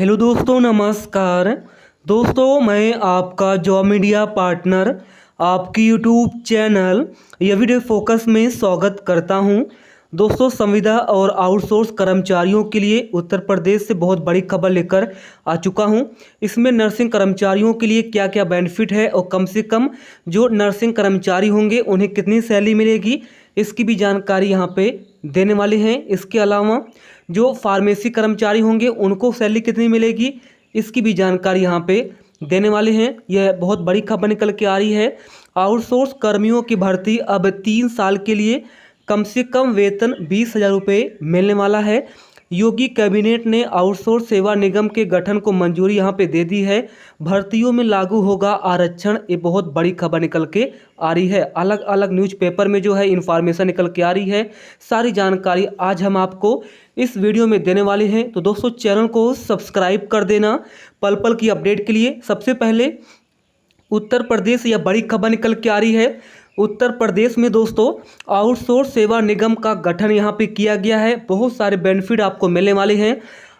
Hello दोस्तों, नमस्कार। दोस्तों, मैं आपका जॉब मीडिया पार्टनर आपकी यूट्यूब चैनल एवरीडे फोकस में स्वागत करता हूं। दोस्तों, संविदा और आउटसोर्स कर्मचारियों के लिए उत्तर प्रदेश से बहुत बड़ी खबर लेकर आ चुका हूं। इसमें नर्सिंग कर्मचारियों के लिए क्या क्या बेनिफिट है और कम से कम जो नर्सिंग कर्मचारी होंगे उन्हें कितनी सैलरी मिलेगी, इसकी भी जानकारी यहाँ पे देने वाले हैं। इसके अलावा जो फार्मेसी कर्मचारी होंगे उनको सैलरी कितनी मिलेगी, इसकी भी जानकारी यहाँ पे देने वाले हैं। यह बहुत बड़ी खबर निकल के आ रही है। आउटसोर्स कर्मियों की भर्ती अब 3 साल के लिए कम से कम वेतन 20,000 रुपये मिलने वाला है। योगी कैबिनेट ने आउटसोर्स सेवा निगम के गठन को मंजूरी यहाँ पे दे दी है। भर्तियों में लागू होगा आरक्षण। ये बहुत बड़ी खबर निकल के आ रही है। अलग अलग न्यूज़पेपर में जो है इन्फॉर्मेशन निकल के आ रही है। सारी जानकारी आज हम आपको इस वीडियो में देने वाले हैं। तो दोस्तों, चैनल को सब्सक्राइब कर देना पल पल की अपडेट के लिए। सबसे पहले उत्तर प्रदेश यह बड़ी खबर निकल के आ रही है। उत्तर प्रदेश में दोस्तों आउटसोर्स सेवा निगम का गठन यहाँ पे किया गया है। बहुत सारे बेनिफिट आपको मिलने वाले हैं।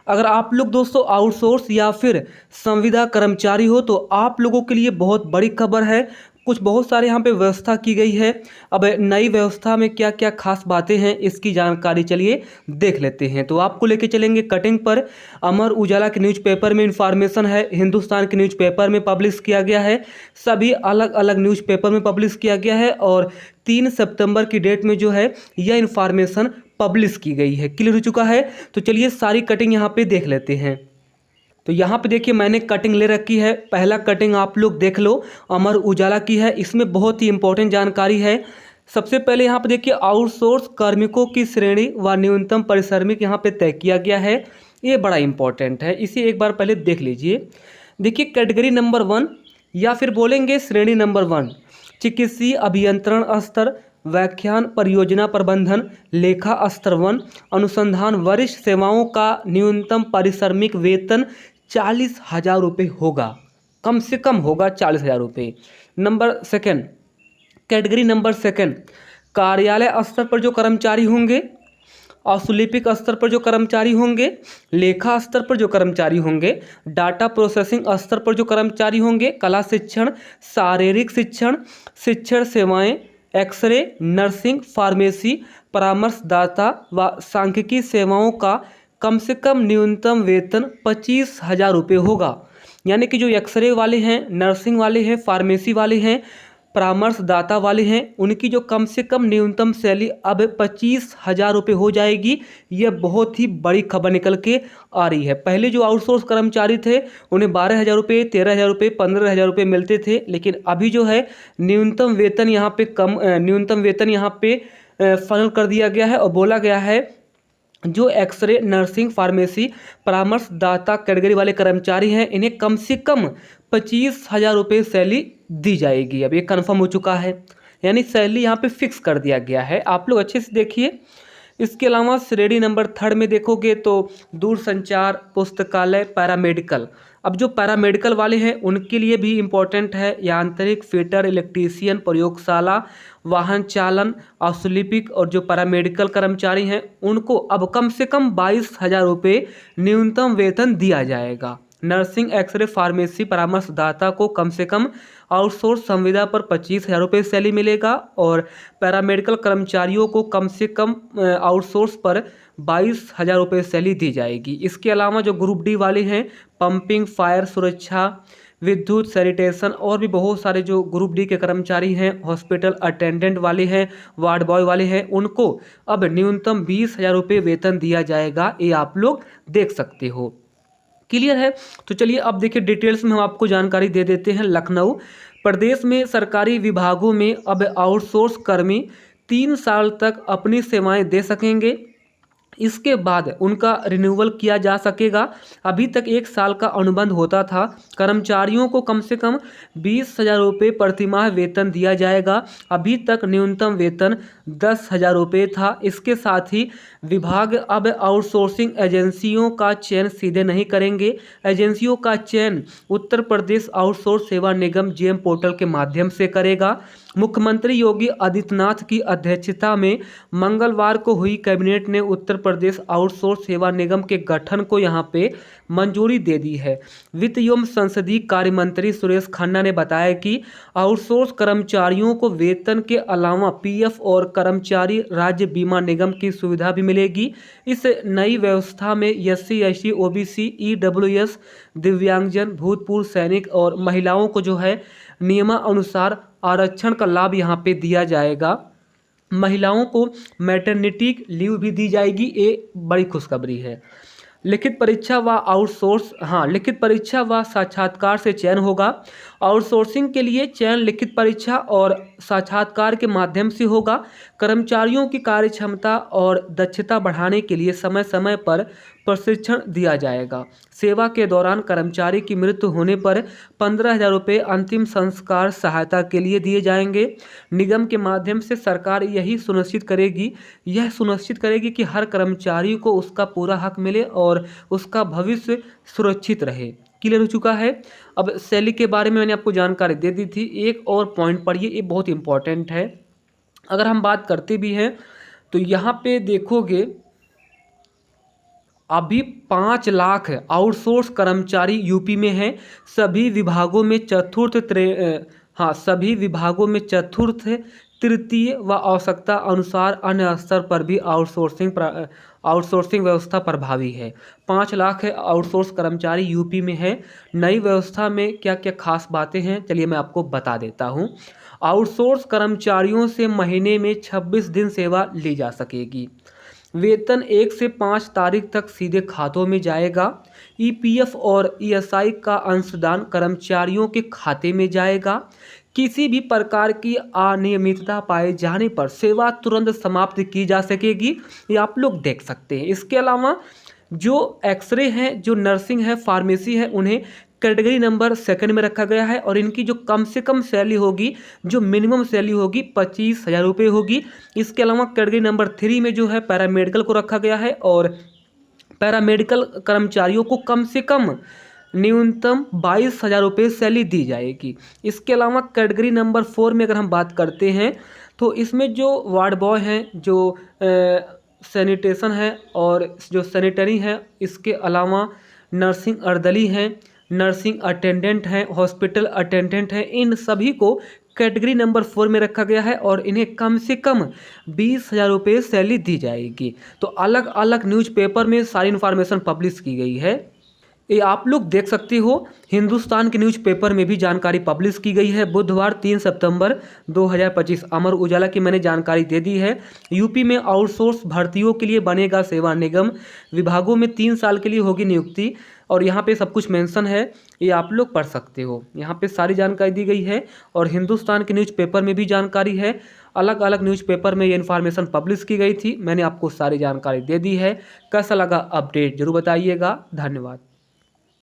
अगर आप लोग दोस्तों आउटसोर्स या फिर संविदा कर्मचारी हो तो आप लोगों के लिए बहुत बड़ी खबर है। कुछ बहुत सारे यहाँ पे व्यवस्था की गई है। अब नई व्यवस्था में क्या क्या खास बातें हैं, इसकी जानकारी चलिए देख लेते हैं। तो आपको लेके चलेंगे कटिंग पर। अमर उजाला के न्यूज़पेपर में इंफॉर्मेशन है, हिंदुस्तान के न्यूज़पेपर में पब्लिश किया गया है, सभी अलग अलग न्यूज़पेपर में पब्लिश किया गया है। और 3 सितंबर की डेट में जो है यह इंफॉर्मेशन पब्लिश की गई है, क्लियर हो चुका है। तो चलिए सारी कटिंग यहाँ पे देख लेते हैं। तो यहाँ पे देखिए मैंने कटिंग ले रखी है। पहला कटिंग आप लोग देख लो, अमर उजाला की है। इसमें बहुत ही इंपॉर्टेंट जानकारी है। सबसे पहले यहाँ पे देखिए आउटसोर्स कार्मिकों की श्रेणी व न्यूनतम पारिश्रमिक यहाँ पे तय किया गया है। ये बड़ा इंपॉर्टेंट है, इसे एक बार पहले देख लीजिए। देखिए कैटेगरी नंबर 1 या फिर बोलेंगे श्रेणी नंबर 1, चिकित्सीय अभियंत्रण स्तर, व्याख्यान परियोजना प्रबंधन, लेखा स्तर 1, अनुसंधान वरिष्ठ सेवाओं का न्यूनतम पारिश्रमिक वेतन 40,000 रुपये होगा, कम से कम होगा 40,000 रुपये। Number second, category number second, कार्यालय स्तर पर जो कर्मचारी होंगे, औषुलिपिक स्तर पर जो कर्मचारी होंगे, लेखा स्तर पर जो कर्मचारी होंगे, डाटा प्रोसेसिंग स्तर पर जो कर्मचारी होंगे, कला शिक्षण, शारीरिक शिक्षण, शिक्षण सेवाएं, एक्सरे, नर्सिंग, फार्मेसी, परामर्शदाता व सांख्यिकी सेवाओं का कम से कम न्यूनतम वेतन 25,000 रुपये होगा। यानी कि जो एक्सरे वाले हैं, नर्सिंग वाले हैं, फार्मेसी वाले हैं, परामर्शदाता वाले हैं, उनकी जो कम से कम न्यूनतम सैलरी अब 25,000 रुपये हो जाएगी। यह बहुत ही बड़ी खबर निकल के आ रही है। पहले जो आउटसोर्स कर्मचारी थे उन्हें 12,000 रुपये, 13,000 रुपये, 15,000 रुपये मिलते थे, लेकिन अभी जो है न्यूनतम वेतन यहाँ पे फाइनल कर दिया गया है और बोला गया है जो एक्सरे, नर्सिंग, फार्मेसी, परामर्शदाता कैटेगरी वाले कर्मचारी हैं इन्हें कम से कम 25,000 रुपये सैलरी दी जाएगी। अब ये कन्फर्म हो चुका है, यानी सैलरी यहाँ पे फिक्स कर दिया गया है। आप लोग अच्छे से देखिए। इसके अलावा श्रेणी नंबर 3 में देखोगे तो दूरसंचार, पुस्तकालय, पैरामेडिकल। अब जो पैरामेडिकल वाले हैं उनके लिए भी इम्पोर्टेंट है। यांत्रिक, फिटर, इलेक्ट्रीशियन, प्रयोगशाला, वाहन चालन, औषुलिपिक और जो पैरामेडिकल कर्मचारी हैं उनको अब कम से कम 22,000 रुपये न्यूनतम वेतन दिया जाएगा। नर्सिंग, एक्सरे, फार्मेसी, परामर्शदाता को कम से कम आउटसोर्स संविदा पर 25,000 रुपये सैलरी मिलेगा और पैरामेडिकल कर्मचारियों को कम से कम आउटसोर्स पर 22,000 रुपये सैलरी दी जाएगी। इसके अलावा जो ग्रुप डी वाले हैं, पंपिंग, फायर, सुरक्षा, विद्युत, सैनिटेशन और भी बहुत सारे जो ग्रुप डी के कर्मचारी हैं, हॉस्पिटल अटेंडेंट वाले हैं, वार्ड बॉय वाले हैं, उनको अब न्यूनतम 20,000 रुपये वेतन दिया जाएगा। ये आप लोग देख सकते हो, क्लियर है। तो चलिए अब देखिए डिटेल्स में हम आपको जानकारी दे देते हैं। लखनऊ प्रदेश में सरकारी विभागों में अब आउटसोर्स कर्मी 3 साल तक अपनी सेवाएं दे सकेंगे। इसके बाद उनका रिन्यूअल किया जा सकेगा। अभी तक 1 साल का अनुबंध होता था। कर्मचारियों को कम से कम 20,000 रुपये प्रतिमाह वेतन दिया जाएगा। अभी तक न्यूनतम वेतन 10,000 रुपये था। इसके साथ ही विभाग अब आउटसोर्सिंग एजेंसियों का चयन सीधे नहीं करेंगे। एजेंसियों का चयन उत्तर प्रदेश आउटसोर्स सेवा निगम जेम पोर्टल के माध्यम से करेगा। मुख्यमंत्री योगी आदित्यनाथ की अध्यक्षता में मंगलवार को हुई कैबिनेट ने उत्तर प्रदेश आउटसोर्स सेवा निगम के गठन को यहां पे मंजूरी दे दी है। वित्त एवं संसदीय कार्य मंत्री सुरेश खन्ना ने बताया कि आउटसोर्स कर्मचारियों को वेतन के अलावा पीएफ और कर्मचारी राज्य बीमा निगम की सुविधा भी मिलेगी। इस नई व्यवस्था में एससी, एसटी, ओबीसी, ईडब्ल्यूएस, दिव्यांगजन, भूतपूर्व सैनिक और महिलाओं को जो है नियमानुसार आरक्षण का लाभ यहाँ पे दिया जाएगा। महिलाओं को मैटरनिटी लीव भी दी जाएगी, ये बड़ी खुशखबरी है। लिखित परीक्षा व साक्षात्कार से चयन होगा। आउटसोर्सिंग के लिए चयन लिखित परीक्षा और साक्षात्कार के माध्यम से होगा। कर्मचारियों की कार्यक्षमता और दक्षता बढ़ाने के लिए समय समय पर प्रशिक्षण दिया जाएगा। सेवा के दौरान कर्मचारी की मृत्यु होने पर 15,000 रुपये अंतिम संस्कार सहायता के लिए दिए जाएंगे। निगम के माध्यम से सरकार यह सुनिश्चित करेगी कि हर कर्मचारी को उसका पूरा हक मिले और उसका भविष्य सुरक्षित रहे। क्लियर हो चुका है। अब सैलरी के बारे में मैंने आपको जानकारी दे दी थी। एक और पॉइंट पढ़िए, ये बहुत इंपॉर्टेंट है। अगर हम बात करते भी हैं तो यहाँ पे देखोगे अभी 5 लाख आउटसोर्स कर्मचारी यूपी में हैं। सभी विभागों में चतुर्थ, तृतीय व आवश्यकता अनुसार अन्य स्तर पर भी आउटसोर्सिंग व्यवस्था प्रभावी है। 5 लाख आउटसोर्स कर्मचारी यूपी में है। नई व्यवस्था में क्या क्या खास बातें हैं, चलिए मैं आपको बता देता हूं। आउटसोर्स कर्मचारियों से महीने में 26 दिन सेवा ली जा सकेगी। वेतन 1 से 5 तारीख तक सीधे खातों में जाएगा। ईपीएफ और ईएसआई का अंशदान कर्मचारियों के खाते में जाएगा। किसी भी प्रकार की अनियमितता पाए जाने पर सेवा तुरंत समाप्त की जा सकेगी, ये आप लोग देख सकते हैं। इसके अलावा जो एक्सरे हैं, जो नर्सिंग है, फार्मेसी है, उन्हें कैटेगरी नंबर 2 में रखा गया है और इनकी जो कम से कम सैलरी होगी, जो मिनिमम सैलरी होगी 25,000 रुपये होगी। इसके अलावा कैटेगरी नंबर 3 में जो है पैरामेडिकल को रखा गया है और पैरामेडिकल कर्मचारियों को कम से कम न्यूनतम 22,000 रुपये सैलरी दी जाएगी। इसके अलावा कैटेगरी नंबर 4 में अगर हम बात करते हैं तो इसमें जो वार्ड बॉय हैं, जो सैनिटेशन है और जो सैनिटरी हैं, इसके अलावा नर्सिंग अर्दली हैं, नर्सिंग अटेंडेंट हैं, हॉस्पिटल अटेंडेंट हैं, इन सभी को कैटेगरी नंबर 4 में रखा गया है और इन्हें कम से कम 20,000 रुपये सैलरी दी जाएगी। तो अलग अलग न्यूज़पेपर में सारी इन्फॉर्मेशन पब्लिश की गई है, ये आप लोग देख सकते हो। हिंदुस्तान के न्यूज़पेपर में भी जानकारी पब्लिश की गई है। बुधवार 3 सितंबर 2025 अमर उजाला की मैंने जानकारी दे दी है। यूपी में आउटसोर्स भर्तियों के लिए बनेगा सेवा निगम। विभागों में 3 साल के लिए होगी नियुक्ति और यहाँ पे सब कुछ मेंशन है, ये आप लोग पढ़ सकते हो। यहाँ पे सारी जानकारी दी गई है और हिंदुस्तान के न्यूज़पेपर में भी जानकारी है। अलग अलग न्यूज़पेपर में ये इन्फॉर्मेशन पब्लिश की गई थी, मैंने आपको सारी जानकारी दे दी है। कैसा लगा अपडेट जरूर बताइएगा। धन्यवाद।